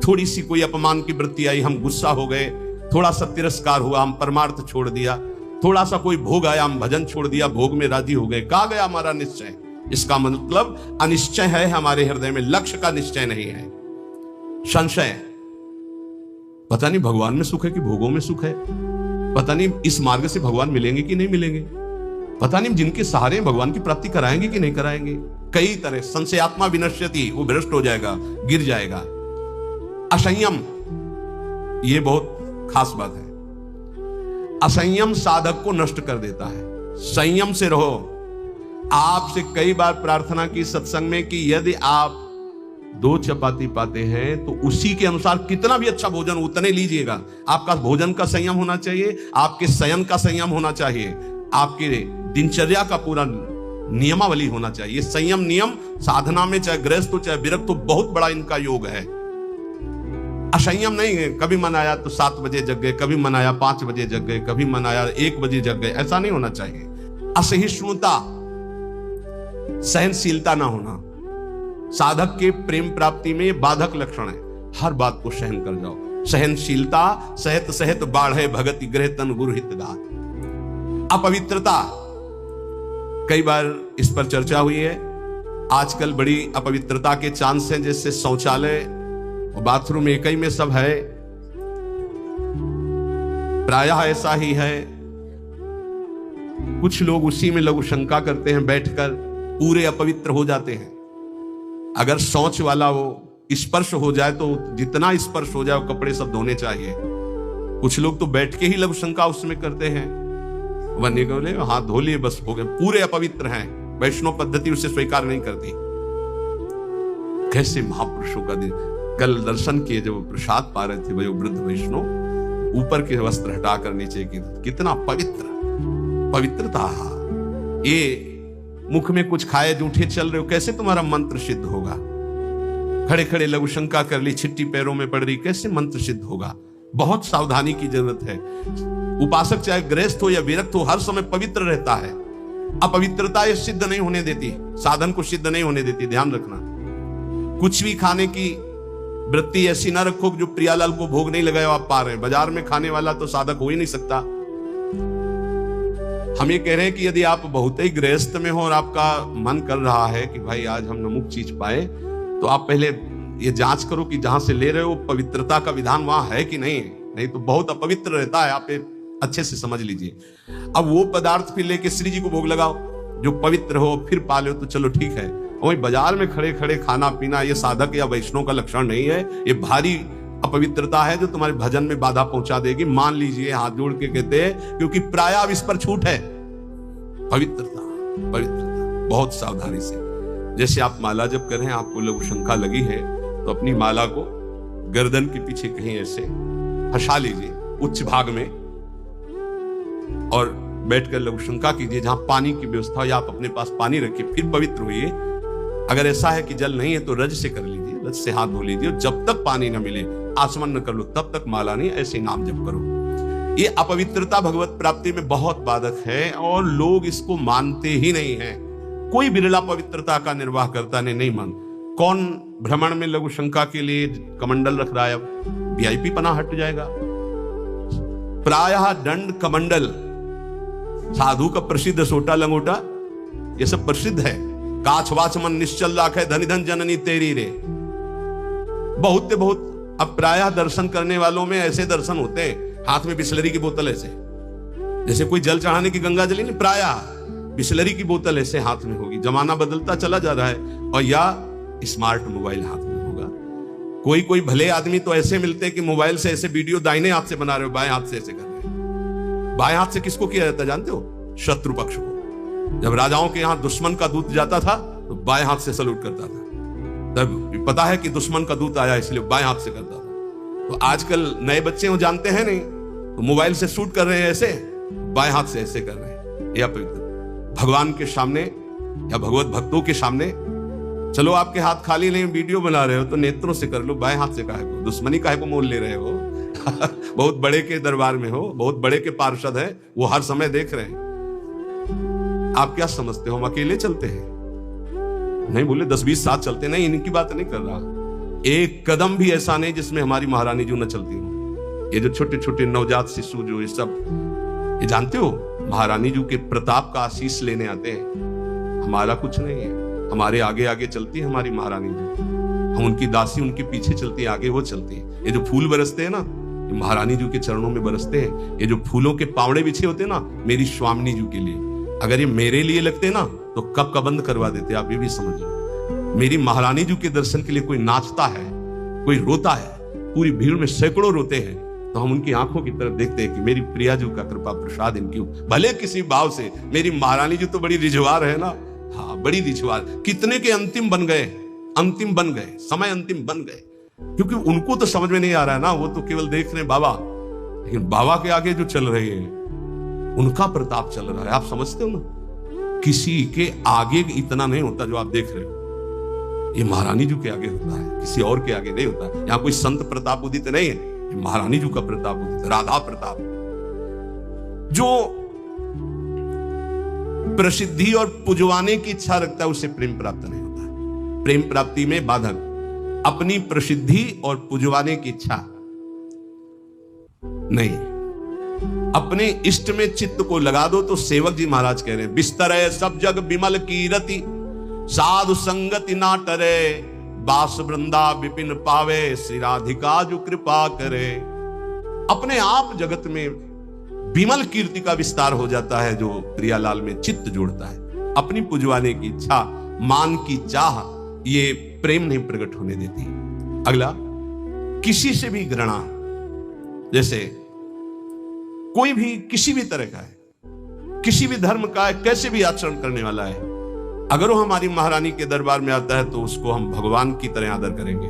थोड़ी सी कोई अपमान की वृत्ति आई, हम गुस्सा हो गए, थोड़ा सा तिरस्कार हुआ, हम परमार्थ छोड़ दिया, थोड़ा सा कोई भोग आया, हम भजन छोड़ दिया, भोग में राजी हो गए। कहां गया हमारा निश्चय? इसका मतलब अनिश्चय है हमारे हृदय में, लक्ष्य का निश्चय नहीं है। संशय, पता नहीं भगवान में सुख है कि भोगों में सुख है, पता नहीं इस मार्ग से भगवान मिलेंगे कि नहीं मिलेंगे, पता नहीं जिनके सहारे भगवान की प्राप्ति कराएंगे कि नहीं कराएंगे। कई तरह संशयात्मा विनश्यति, वो भ्रष्ट हो जाएगा, गिर जाएगा। असंयम, ये बहुत खास बात है। असंयम साधक को नष्ट कर देता है। संयम से रहो। आपसे कई बार प्रार्थना की सत्संग में कि यदि आप 2 चपाती पाते हैं तो उसी के अनुसार कितना भी अच्छा भोजन उतने लीजिएगा। आपका भोजन का संयम होना चाहिए, आपके शयन का संयम होना चाहिए, आपके दिनचर्या का पूरा नियमावली होना चाहिए। संयम नियम साधना में चाहे गृहस्थ हो चाहे विरक्त हो, बहुत बड़ा इनका योग है। असंयम नहीं है, कभी मन आया तो 7 बजे जग गए, कभी मन आया 5 बजे जग गए, कभी मन आया 1 बजे जग गए, ऐसा नहीं होना चाहिए। असहिष्णुता, सहनशीलता ना होना साधक के प्रेम प्राप्ति में बाधक लक्षण है। हर बात को सहन कर जाओ। सहनशीलता सहत सहत बाढ़े भगति गृह तन गुरु हित गात। अपवित्रता, कई बार इस पर चर्चा हुई है। आजकल बड़ी अपवित्रता के चांस हैं, जैसे शौचालय और बाथरूम एक ही में सब है, प्रायः ऐसा ही है। कुछ लोग उसी में लघु शंका करते हैं, बैठकर पूरे अपवित्र हो जाते हैं। अगर शौच वाला वो स्पर्श हो जाए तो जितना स्पर्श हो जाए वो कपड़े सब धोने चाहिए। कुछ लोग तो बैठ के ही लघु शंका उसमें करते हैं, वन्य बोले हाथ धो लिए बस हो गए, पूरे अपवित्र हैं। वैष्णव पद्धति उसे स्वीकार नहीं करती। कैसे महापुरुषों का दिन। कल दर्शन किए जब प्रसाद पा रहे थे वो वृद्ध वैष्णव, ऊपर के वस्त्र हटाकर नीचे की, कितना पवित्रता। ये मुख में कुछ खाए जूठे चल रहे हो, कैसे तुम्हारा मंत्र सिद्ध होगा? खड़े खड़े लघु शंका कर ली, छिट्टी पैरों में पड़ रही, कैसे मंत्र सिद्ध होगा? बहुत सावधानी की जरूरत है। उपासक चाहे गृहस्थ हो या विरक्त हो, हर समय पवित्र रहता है। अपवित्रता ये सिद्ध नहीं होने देती, साधन को सिद्ध नहीं होने देती, ध्यान रखना। कुछ भी खाने की वृत्ति ऐसी ना रखो जो प्रियालाल को भोग नहीं लगाए आप पा रहे। बाजार में खाने वाला तो साधक हो ही नहीं सकता। हम ये कह रहे हैं कि यदि आप बहुत ही गृहस्थ में हो और आपका मन कर रहा है कि भाई आज हम नमुक चीज पाए, तो आप पहले ये जांच करो कि जहां से ले रहे हो पवित्रता का विधान वहां है कि नहीं तो बहुत अपवित्र रहता है। आप अच्छे से समझ लीजिए। अब वो पदार्थ फिर लेके श्री जी को भोग लगाओ जो पवित्र हो, फिर पालो तो चलो ठीक है। वही बाजार में खड़े खड़े खाना पीना ये साधक या वैष्णव का लक्षण नहीं है। ये भारी अपवित्रता है जो तुम्हारे भजन में बाधा पहुंचा देगी। मान लीजिए, हाथ जोड़ के कहते हैं, क्योंकि प्राय अब इस पर छूट है। पवित्रता बहुत सावधानी से। जैसे आप माला जब कर रहे हैं, आपको लघु शंका लगी है तो अपनी माला को गर्दन के पीछे कहीं ऐसे फंसा लीजिए उच्च भाग में और बैठकर लघु शंका कीजिए। जहां पानी की व्यवस्था हो या आप अपने पास पानी रखिए, फिर पवित्र होइए। अगर ऐसा है कि जल नहीं है तो रज से कर लीजिए, रज से हाथ धो लीजिए। जब तक पानी न मिले आसमन न कर लो, तब तक माला नहीं, ऐसे नाम जप करो। ये अपवित्रता भगवत प्राप्ति में बहुत बाधक है और लोग इसको मानते ही नहीं है। कोई बिरला पवित्रता का निर्वाह करता नहीं मान। कौन भ्रमण में लघु शंका के लिए कमंडल रख रहा है? अब वीआईपी पना हट जाएगा। प्रायः दंड कमंडल, साधु का प्रसिद्ध सोटा लंगोटा, ये सब प्रसिद्ध है। काछ वाच मन निश्चल राखे, धनि धन जननी तेरी रे। बहुत अब प्रायः दर्शन करने वालों में ऐसे दर्शन होते हैं, हाथ में बिस्लरी की बोतल ऐसे, जैसे कोई जल चढ़ाने की गंगा जली नहीं, प्रायः बिस्लरी की बोतल ऐसे हाथ में होगी। जमाना बदलता चला जा रहा है। और या स्मार्ट मोबाइल हाथ में होगा। कोई भले आदमी तो ऐसे मिलते हैं कि मोबाइल से ऐसे वीडियो दाहिने हाथ से बना रहे हो, बाएं हाथ से ऐसे कर रहे हैं। बाएं हाथ से किसको किया जाता है जानते हो? शत्रु पक्ष को। जब राजाओं के यहां दुश्मन का दूत जाता था तो बाएं हाथ से सलूट करता था। तब पता है कि दुश्मन का दूत आया, इसलिए बाएं हाथ से करता था। तो आजकल नए बच्चे वो जानते हैं नहीं, तो मोबाइल से शूट कर रहे हैं ऐसे, बाएं हाथ से ऐसे कर रहे हैं। या भगवान के सामने या भगवत भक्तों के सामने, चलो आपके हाथ खाली नहीं, वीडियो बना रहे हो तो नेत्रों से कर लो, बाएं हाथ से काहे को? दुश्मनी काहे को मोल ले रहे हो? बहुत बड़े के दरबार में हो, बहुत बड़े के पार्षद है, वो हर समय देख रहे हैं। आप क्या समझते हो हम अकेले चलते हैं? नहीं बोले 10-20 साथ चलते नहीं, इनकी बात नहीं कर रहा। एक कदम भी ऐसा नहीं जिसमें हमारी महारानी जी न चलती हो। ये जो छोटे छोटे नवजात शिशु जो ये सब, ये जानते हो महारानी जी के प्रताप का आशीष लेने आते हैं। हमारा कुछ नहीं है, हमारे आगे आगे चलती है हमारी महारानी जी। हम उनकी दासी, उनके पीछे चलती है, आगे वो चलती है। ये जो फूल बरसते हैं ना, ये महारानी जी के चरणों में बरसते हैं। ये जो फूलों के पावड़े बिछे होते हैं ना, मेरी स्वामिनी जी के लिए। अगर ये मेरे लिए लगते ना तो कब का बंद करवा देते। आप ये भी समझ लो, मेरी महारानी जी के दर्शन के लिए कोई नाचता है, कोई रोता है, पूरी भीड़ में सैकड़ों रोते हैं, तो हम उनकी आंखों की तरफ देखते हैं कि मेरी प्रिया जी का कृपा प्रसाद इनकी हो। भले किसी भाव से, मेरी महारानी जी तो बड़ी रिझवार है ना। हाँ, बड़ी रिझवार। कितने के अंतिम बन गए, समय अंतिम बन गए, क्योंकि उनको तो समझ में नहीं आ रहा है ना, वो तो केवल देख रहे हैं बाबा। लेकिन बाबा के आगे जो चल रहे हैं उनका प्रताप चल रहा है। आप समझते हो ना, किसी के आगे इतना नहीं होता जो आप देख रहे हो। ये महारानी जी के आगे होता है, किसी और के आगे नहीं होता। यहां कोई संत प्रताप उदित नहीं है, ये महारानी जी का प्रताप उदित, राधा प्रताप। जो प्रसिद्धि और पुजवाने की इच्छा रखता है उसे प्रेम प्राप्त नहीं होता। प्रेम प्राप्ति में बाधक अपनी प्रसिद्धि और पुजवाने की इच्छा नहीं। अपने इष्ट में चित्त को लगा दो। तो सेवक जी महाराज कह रहे हैं, बिस्तर है सब जग विमल कीरति, साधु संगति ना टरे, बास वृंदा विपिन पावे, श्री राधिका जो कृपा करे। अपने आप जगत में विमल कीर्ति का विस्तार हो जाता है जो प्रियालाल में चित्त जोड़ता है। अपनी पुजवाने की इच्छा, मान की चाह, ये प्रेम नहीं प्रकट होने देती। अगला, किसी से भी घृणा। जैसे कोई भी किसी भी तरह का है, किसी भी धर्म का है, कैसे भी आचरण करने वाला है, अगर वो हमारी महारानी के दरबार में आता है तो उसको हम भगवान की तरह आदर करेंगे।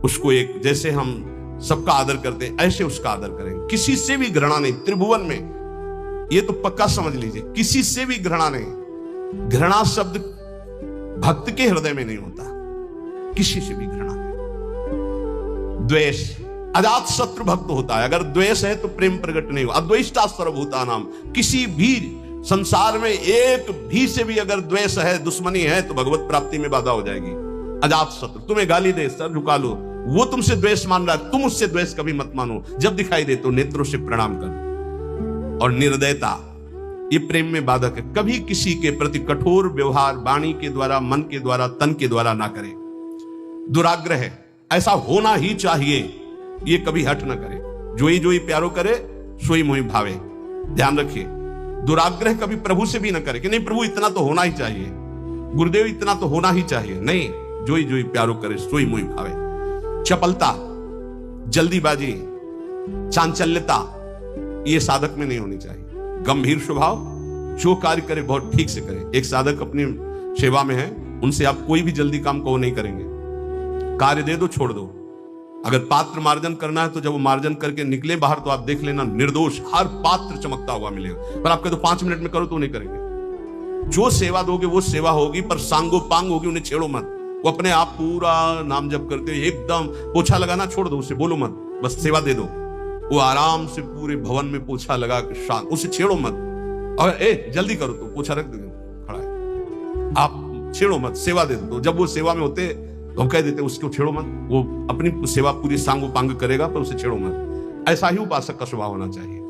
उसको एक, जैसे हम सबका आदर करते हैं ऐसे उसका आदर करेंगे। किसी से भी घृणा नहीं। त्रिभुवन में ये तो पक्का समझ लीजिए, किसी से भी घृणा नहीं। घृणा शब्द भक्त के हृदय में नहीं होता, किसी से भी घृणा नहीं। द्वेष, अजात शत्रु भक्त होता है। अगर द्वेष है तो प्रेम प्रकट नहीं हो। अद्वेष्टा सर्वभूता नाम, किसी भी संसार में एक भी से भी अगर द्वेष है, दुश्मनी है, तो भगवत प्राप्ति में बाधा हो जाएगी। अजात शत्रु, तुम्हें गाली दे, सर झुका लो, वो तुमसे द्वेष मान रहा है, तुम उससे द्वेष कभी मत मानो। जब दिखाई दे तो नेत्रों से प्रणाम कर। और निर्दयता, ये प्रेम में बाधक है। कभी किसी के प्रति कठोर व्यवहार वाणी के द्वारा, मन के द्वारा, तन के द्वारा ना करे। दुराग्रह, ऐसा होना ही चाहिए, ये कभी हट ना करे। जोई जोई प्यारो करे, सोई मोहि भावे। ध्यान रखिए, दुराग्रह कभी प्रभु से भी ना करे कि नहीं प्रभु इतना तो होना ही चाहिए, गुरुदेव इतना तो होना ही चाहिए। नहीं, जोई जोई प्यारो करे, सोई मोहि भावे। चपलता, जल्दीबाजी, चांचल्यता, ये साधक में नहीं होनी चाहिए। गंभीर स्वभाव, जो कार्य करे बहुत ठीक से करे। एक साधक अपनी सेवा में है, उनसे आप कोई भी जल्दी काम को नहीं करेंगे। कार्य दे दो, छोड़ दो। अगर पात्र मार्जन करना है तो जब वो मार्जन करके निकले बाहर तो आप देख लेना, निर्दोष हर पात्र चमकता हुआ मिलेगा। पर आपके तो 5 मिनट में करो तो नहीं करेंगे। जो सेवा दोगे वो सेवा होगी, पर सांगो पांग होगी, उन्हें छेड़ो मत। वो अपने आप पूरा नाम जप करते एकदम, पोछा लगाना छोड़ दो, उसे बोलो मत, बस सेवा दे दो। वो आराम से पूरे भवन में पोछा लगा के शांत, उसे छेड़ो मत। और जल्दी करो तो पोछा रख दो, खड़ा है, आप छेड़ो मत, सेवा दे दो। जब वो सेवा में होते तो हम कह देते उसको छेड़ो मत, वो अपनी सेवा पूरी सांगो पांग करेगा, पर उसे छेड़ो मत। ऐसा ही उपासक का स्वभाव होना चाहिए।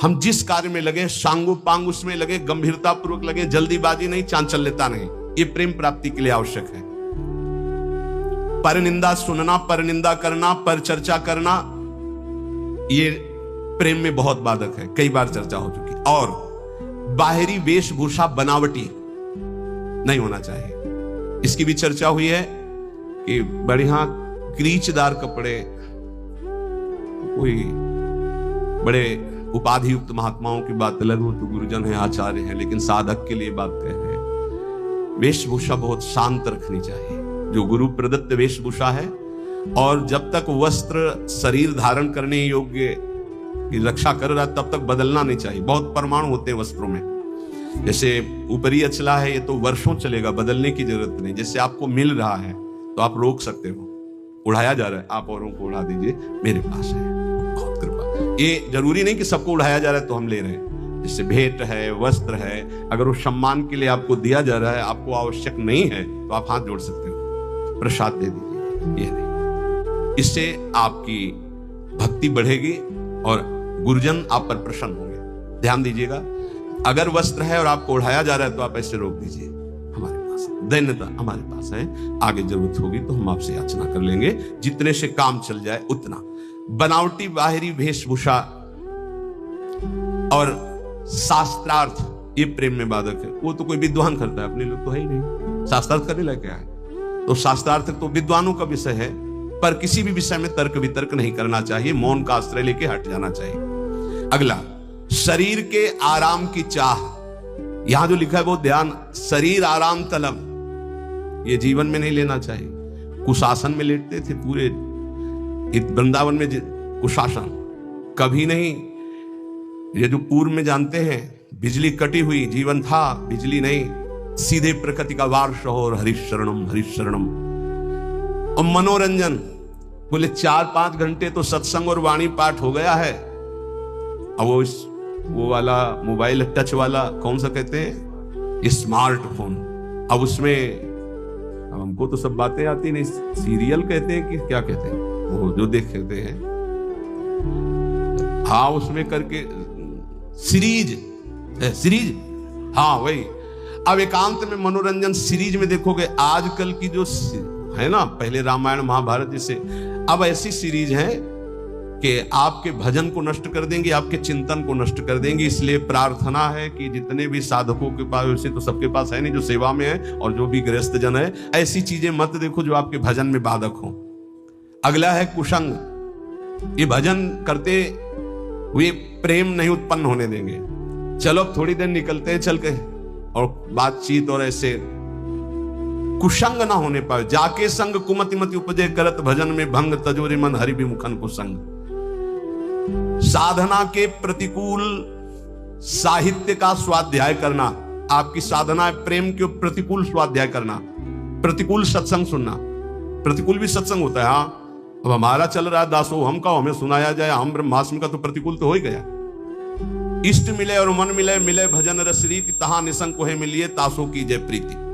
हम जिस कार्य में लगे सांगो पांग उसमें लगे, गंभीरता पूर्वक लगे, जल्दीबाजी नहीं, चांचल्यता नहीं। ये प्रेम प्राप्ति के लिए आवश्यक है। पर निंदा सुनना, पर निंदा करना, पर चर्चा करना, ये प्रेम में बहुत बाधक है, कई बार चर्चा हो चुकी। और बाहरी वेशभूषा बनावटी नहीं होना चाहिए। इसकी भी चर्चा हुई है कि बढ़िया क्रीचदार कपड़े, कोई बड़े उपाधि युक्त महात्माओं की बात अलग हो, तो गुरुजन है, आचार्य है, लेकिन साधक के लिए बात कह रहे हैं। वेशभूषा बहुत शांत रखनी चाहिए, जो गुरु प्रदत्त वेशभूषा है। और जब तक वस्त्र शरीर धारण करने योग्य की रक्षा कर रहा है तब तक बदलना नहीं चाहिए। बहुत परमाणु होते हैं वस्त्रों में, जैसे ऊपरी अचला है, ये तो वर्षों चलेगा, बदलने की जरूरत नहीं। जैसे आपको मिल रहा है तो आप रोक सकते हो, उड़ाया जा रहा है, आप औरों को उड़ा दीजिए, मेरे पास है, बहुत कृपा। ये जरूरी नहीं कि सबको उड़ाया जा रहा है तो हम ले रहे हैं। जैसे भेंट है, वस्त्र है, अगर वो सम्मान के लिए आपको दिया जा रहा है, आपको आवश्यक नहीं है, तो आप हाथ जोड़ सकते हो, प्रसाद दे दीजिए, ये नहीं। इससे आपकी भक्ति बढ़ेगी और गुरुजन आप पर प्रसन्न होंगे। ध्यान दीजिएगा, अगर वस्त्र है और आपको उड़ाया जा रहा है तो आप ऐसे रोक दीजिए, हमारे पास दैन्यता हमारे पास है, आगे जरूरत होगी तो हम आपसे याचना कर लेंगे, जितने से काम चल जाए उतना। बनावटी बाहरी वेशभूषा और शास्त्रार्थ, ये प्रेम में बाधक है। वो तो कोई विद्वान करता है, अपने लोग तो है ही नहीं, शास्त्रार्थ करने लायक क्या है। तो शास्त्रार्थ तो विद्वानों का विषय है, पर किसी भी विषय में तर्क वितर्क नहीं करना चाहिए, मौन का आश्रय लेके हट जाना चाहिए। अगला, शरीर के आराम की चाह। यहां जो लिखा है वो ध्यान, शरीर आराम तलब, ये जीवन में नहीं लेना चाहिए। कुशासन में लेटते थे पूरे वृंदावन में, कुशासन कभी नहीं। ये जो पूर्व में जानते हैं, बिजली कटी हुई जीवन था, बिजली नहीं, सीधे प्रकृति का वार्ष और हरिशरणम हरिशरणम, और मनोरंजन, बोले 4-5 घंटे तो सत्संग और वाणी पाठ हो गया है। अब वो वाला मोबाइल टच वाला कौन सा कहते हैं, स्मार्टफोन। अब उसमें, अब हमको तो सब बातें आती नहीं, सीरियल कहते हैं कि क्या कहते हैं, वो जो देखते हैं, हाँ उसमें करके सीरीज, हाँ वही। अब एकांत में मनोरंजन सीरीज में देखोगे, आजकल की जो है ना, पहले रामायण महाभारत जैसे, अब ऐसी सीरीज है कि आपके भजन को नष्ट कर देंगे, आपके चिंतन को नष्ट कर देंगे। इसलिए प्रार्थना है कि जितने भी साधकों के पास, वैसे तो सबके पास है नहीं, जो सेवा में है और जो भी गृहस्थ जन है, ऐसी चीजें मत देखो जो आपके भजन में बाधक हो। अगला है कुसंग, ये भजन करते हुए प्रेम नहीं उत्पन्न होने देंगे। चलो अब थोड़ी देर निकलते हैं चल के, और बातचीत और ऐसे कुसंग ना होने पाए। जाके संग कुमति मति उपजे, करत भजन में भंग, तजोरे मन हरि विमुखन कुसंग। साधना के प्रतिकूल साहित्य का स्वाध्याय करना, आपकी साधना है प्रेम के प्रतिकूल स्वाध्याय करना, प्रतिकूल सत्संग सुनना। प्रतिकूल भी सत्संग होता है, हाँ। अब हमारा चल रहा है दासोहम का, हमें सुनाया जाए हम ब्रह्मास्म का, तो प्रतिकूल तो हो ही गया। इष्ट मिले और मन मिले, मिले भजन रस रीति, तहां निसंग को है मिलिए, तासो की जय प्रीति।